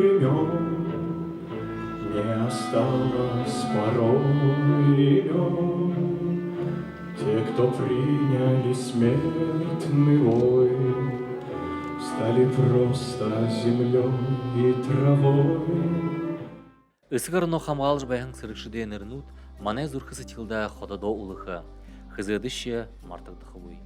времен не осталось порой имен. Те, кто приняли смертный вой, стали просто землей и травой. Ысыгарно хамгаалж байхан сырыкшыден эрнут, мане зурхысы тилда хододо улыхы, хызыдыще мартагдыхывый.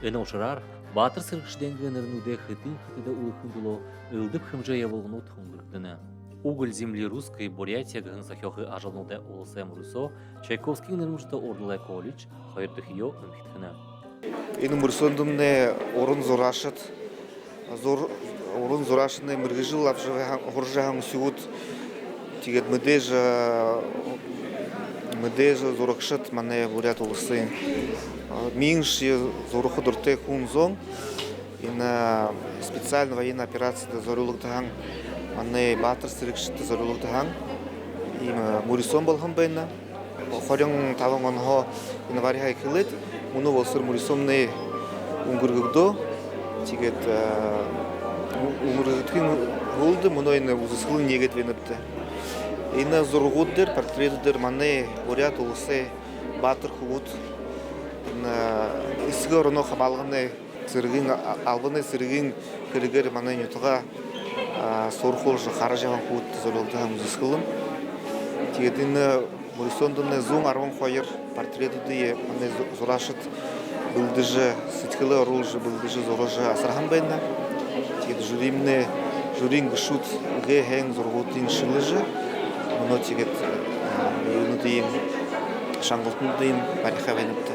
Эне ушарар, батыр сырыкшыден эрнуде хытын-хытыда улыхын було, ылдып хымжа явылгнут хунгырдыны. Уголь земли русской Бурятия гын сахёхы ажалнуде улысем Русо, Чайковский нырмышта ордылай колледж, хайырдых ее умхитхыны. Энэ мөрсөндүмне урын зурашыт, урын зурашыны мыргыжыл хоржахан сюд, тигет мэдежа зуракшыт мане бурят улысы. Минши зурухы дурте хунзон, ина специальная военная операция зарулыктахан, мане батыр сырыкшыты зарулыктахан, им мурисон болхан байна. Хорён таван онхо ина варихай кылыт, муну болсыр мурисомне унгургудо, тигет унгургудкин гулды, муну ина узысхылын негет венепте. Ина зургуддер, портретдер мане бурят улысы батыр хубут. Исгөр оно хамалганы сыргын албаны сыргын кыргыр мана нютуга сорхолжу харажаган кут зорулдам узыскылым. Тигедин мурисондуне зун арван хойер портретуди мане зурашыт булдыжы сыткылы орулжы булдыжы зорожы асархан байна. Тигед журимне журин гшут ге хен зоргутин шылыжы. Оно тигед юнудин шангылтындин бариха венепте.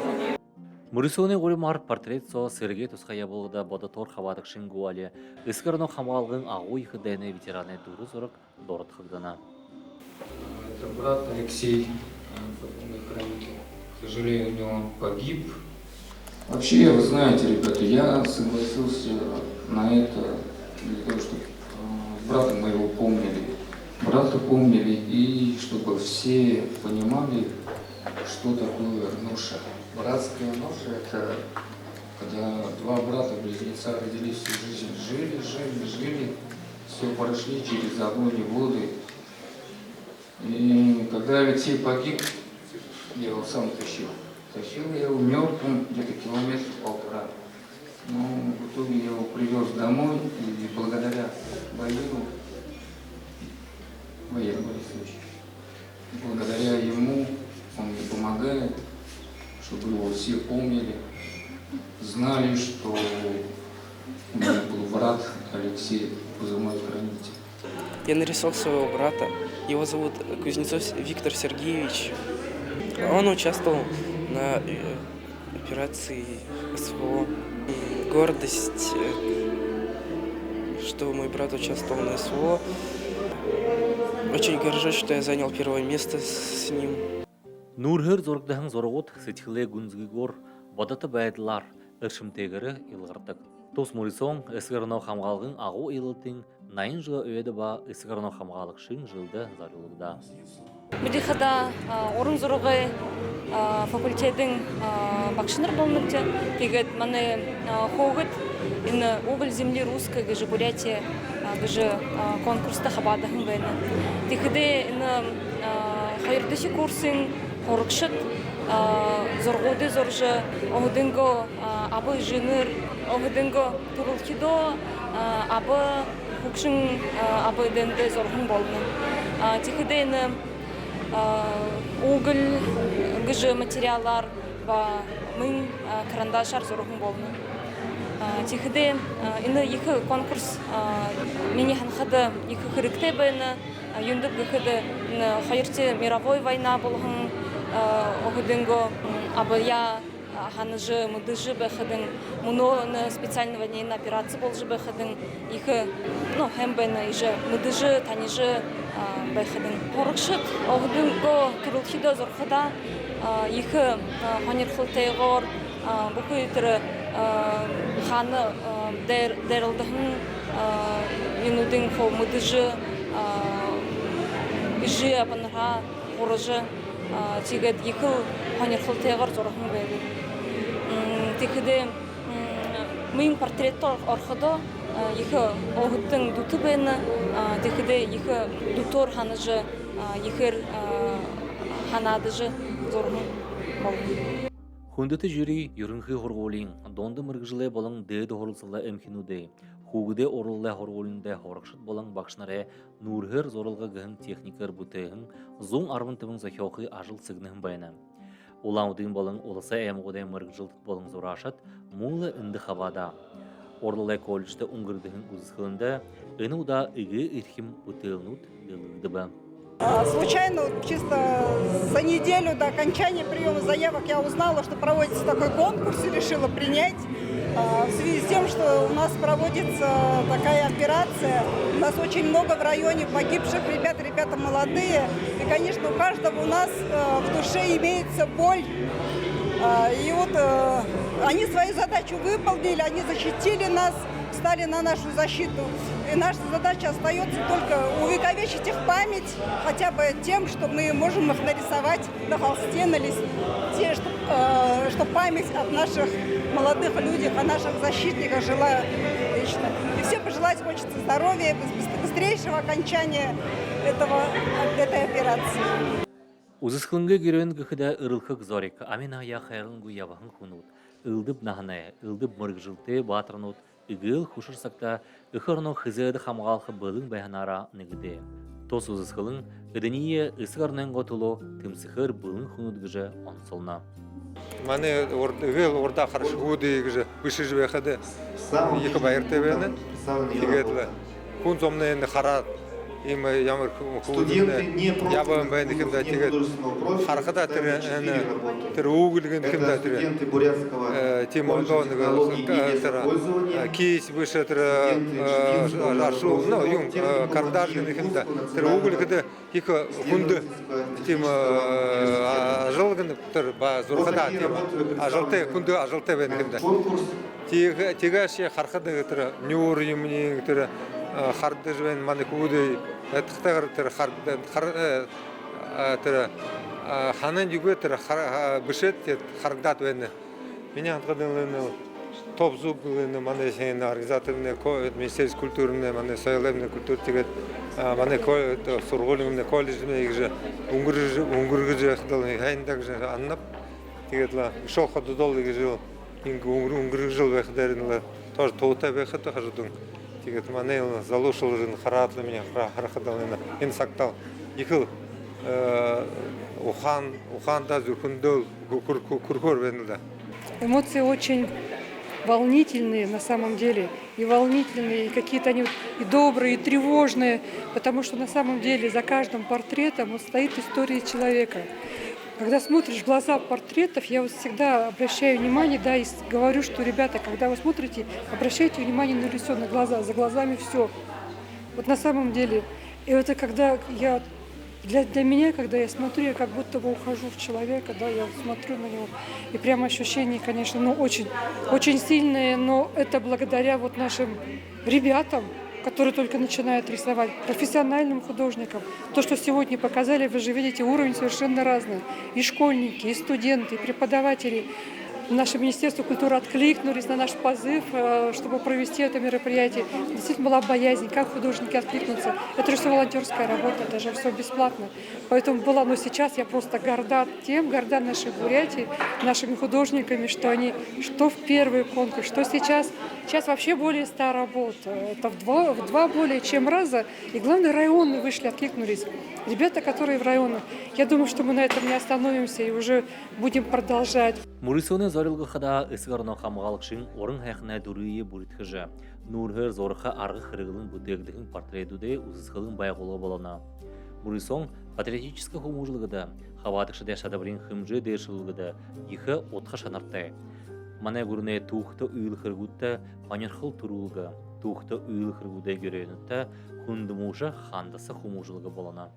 Мурисоны горимар портрет со Сергей Тусхая болгда бодотор хавадык шингуали, ысыгарно хамалгын агуй хыдайны ветераны дуры зорок дорот хыгдана. Это брат Алексей, к сожалению, он погиб. Вообще, вы знаете, ребята, я согласился на это для того, чтобы брата моего помнили. Брата помнили и чтобы все понимали, что такое ноша. Братская ноша – это когда два брата-близнеца родились всю жизнь, жили, все прошли через огонь и воды. И когда Алексей погиб, я его сам тащил. Тащил я его мертвым где-то километр полтора. Но в итоге я его привез домой, и благодаря Валерию Борисовичу, благодаря ему он мне помогает, чтобы его все помнили, знали, что у меня был брат Алексей, позывной хранитель. Я нарисовал своего брата. Его зовут Кузнецов Виктор Сергеевич. Он участвовал на операции СВО. Гордость, что мой брат участвовал на СВО. Очень горжусь, что я занял первое место с ним. Нурхыр зоргдахан зоргот сетхиле гунзгигор бодаты байдлар ыршымтегері илгартык. Тос Мурисон ысыгарно хамгалгын агу илытын найын жылы өйеді ба ысыгарно хамгалык шын жылды зарылыгда. Мидихада орын зоргы факультеттің бакшыныр болныпты. Тегет маны хогыт ин уголь земли русской гыжы Бурятия гыжы конкурста хабадахын байна. Тегеде ин хайырдышы курсын хорыкшыт зоргоды зоржы оғыдынго абы жыныр оғыдынго турулхидо абы хукшын абы дэнді зоргын болны. Тегеде ин уголь гыжы материаллар ба мын карандашар зоргын болны. Тегеде ин екі конкурс мені ханхады екі хырыкте байна. Юндып гыхыды хайырте мировой война болғын оғыдынго абы я ханыжы мыдыжы бэхыдын муно специальный военная операция болжы бэхыдын екі хэм байна ижы мыдыжы таныжы бэхыдын. Хорыкшыт оғыдынго турулхидо зорхыда екі ханырхылтайғор бұқы үтірі ханы дәрілдіғын юнудың хо мыдыжы ижи апанға хорыжы тегет екі ханырхылтайғор зорхын бәді. Тегеде мыйын портрет орхыдо ихе огыттың дуты бені, декеде ихе дутор ханыжы, ихер ханадыжы зорғын болын. Хүндөті жүрі юрынхи хорғолин, донды мыргыжылы болың дэді хорылсылы әмкинуды, хугыде орылы хорғолинде хорықшыт болың бақшынары нұрхыр зорылға гын техникер бұтығын, зоң арвын тымың захиоқы ажыл сығынығын байына. Улаудың болың олысы әмғодай мыргыжылдық болың зорашыт, мұлы үнді хабада. Орлылай колледжді ұңғырдығын ұзысқылында, үні ұда үгі ирхим бұтығынуд дылығды ба. Случайно, чисто за неделю до окончания приема заявок я узнала, что проводится такой конкурс и решила принять. В связи с тем, что у нас проводится такая операция, у нас очень много в районе погибших ребят, ребята молодые. И, конечно, у каждого у нас в душе имеется боль. И вот они свою задачу выполнили, они защитили нас, встали на нашу защиту. И наша задача остается только увековечить их память, хотя бы тем, что мы можем их нарисовать на холсте, на листе, чтобы память от наших молодых людей, о наших защитниках жила вечно. И всем пожелать хочется здоровья, быстрейшего окончания этой операции. Узысқылыңға керуен күхіде ұрылқық зорик, амина я хайрылыңғы ябағын құнуд. Үлдіп нағынай, үлдіп мұргжылты батырынуд, үгіл құшырсақта үхірну хызыды хамғалқы бұлың бәйханара нүгіде. Тос узысқылың, үдіние үсіғарнен ғотылу, тымсықыр бұлың құнудгіжі онсылна. Мане үгіл орда қаршы ғудығыжы үші жібеқіде екі байырты бәйіні, тегедлі. Күн зомнайынды қарад. Им ямар худine ябан бәйді кімді тегет харқыда тірі угілген кімді тірі тимондоны кейс бүші тірі жаршу юң кардажген кімді тірі угілгіді екі хүнді тим ажылген тір ба зұрқыда тим ажылты хүнді ажылты бәйді кімді теге ше харқыда тірі нюр емнің тірі харды жвен маны куды тхтагар тер хар тер ханан югы тер бышет хардат вен меня отгадывали топ зубны маны сен организаторны министерство культурны маны союзный культур тегет маны сургулымны колледжны же унгургыжы хдалы хайндак же аннап тегетла шо ходу долы же унгургыжыл вехдеринла тоже тоута вехта хажудун тегет манел залушил жин харатлы меня харахадалына инсактал ихил уханда зүркүндөл куркур венда. Эмоции очень волнительные на самом деле, и волнительные, и какие-то они и добрые, и тревожные, потому что на самом деле за каждым портретом стоит история человека. Когда смотришь в глаза портретов, я вот всегда обращаю внимание, да, и говорю, что, ребята, когда вы смотрите, обращайте внимание на лицо, на глаза, за глазами все. Вот на самом деле, и это когда я, для меня, когда я смотрю, я как будто бы ухожу в человека, да, я смотрю на него, и прямо ощущения, конечно, ну, очень, очень сильные, но это благодаря вот нашим ребятам, которые только начинают рисовать, профессиональным художникам. То, что сегодня показали, вы же видите, уровень совершенно разный. И школьники, и студенты, и преподаватели. Наше Министерство культуры откликнулись на наш позыв, чтобы провести это мероприятие. Действительно была боязнь, как художники откликнутся. Это же все волонтерская работа, это же все бесплатно. Поэтому была, но сейчас я просто горда тем, горда нашей Бурятии, нашими художниками, что они, что в первый конкурс, что сейчас. Сейчас вообще более 100 работ. Это в два более чем раза. И главное, районы вышли, откликнулись. Ребята, которые в районах. Я думаю, что мы на этом не остановимся и уже будем продолжать. Мурисоны зорилғы қада ісіғарно қамғалықшын орын хайқына дүрүйе бұрытқыжы. Нұрғыр зорыққа арғы қырығылың бұдегдігін портретуде ұзысқылың байғылы болына. Мурисон патриотическі хумужылығыда, хаватықшыда шадабрин хымжы дершілігіда, ехі отқа шанартай. Мана көріне туқты үйіл қырғытта панерхыл тұрулығы, туқты үйіл қырғыда көренітті хүндімужы хандысы хумужылығы болына.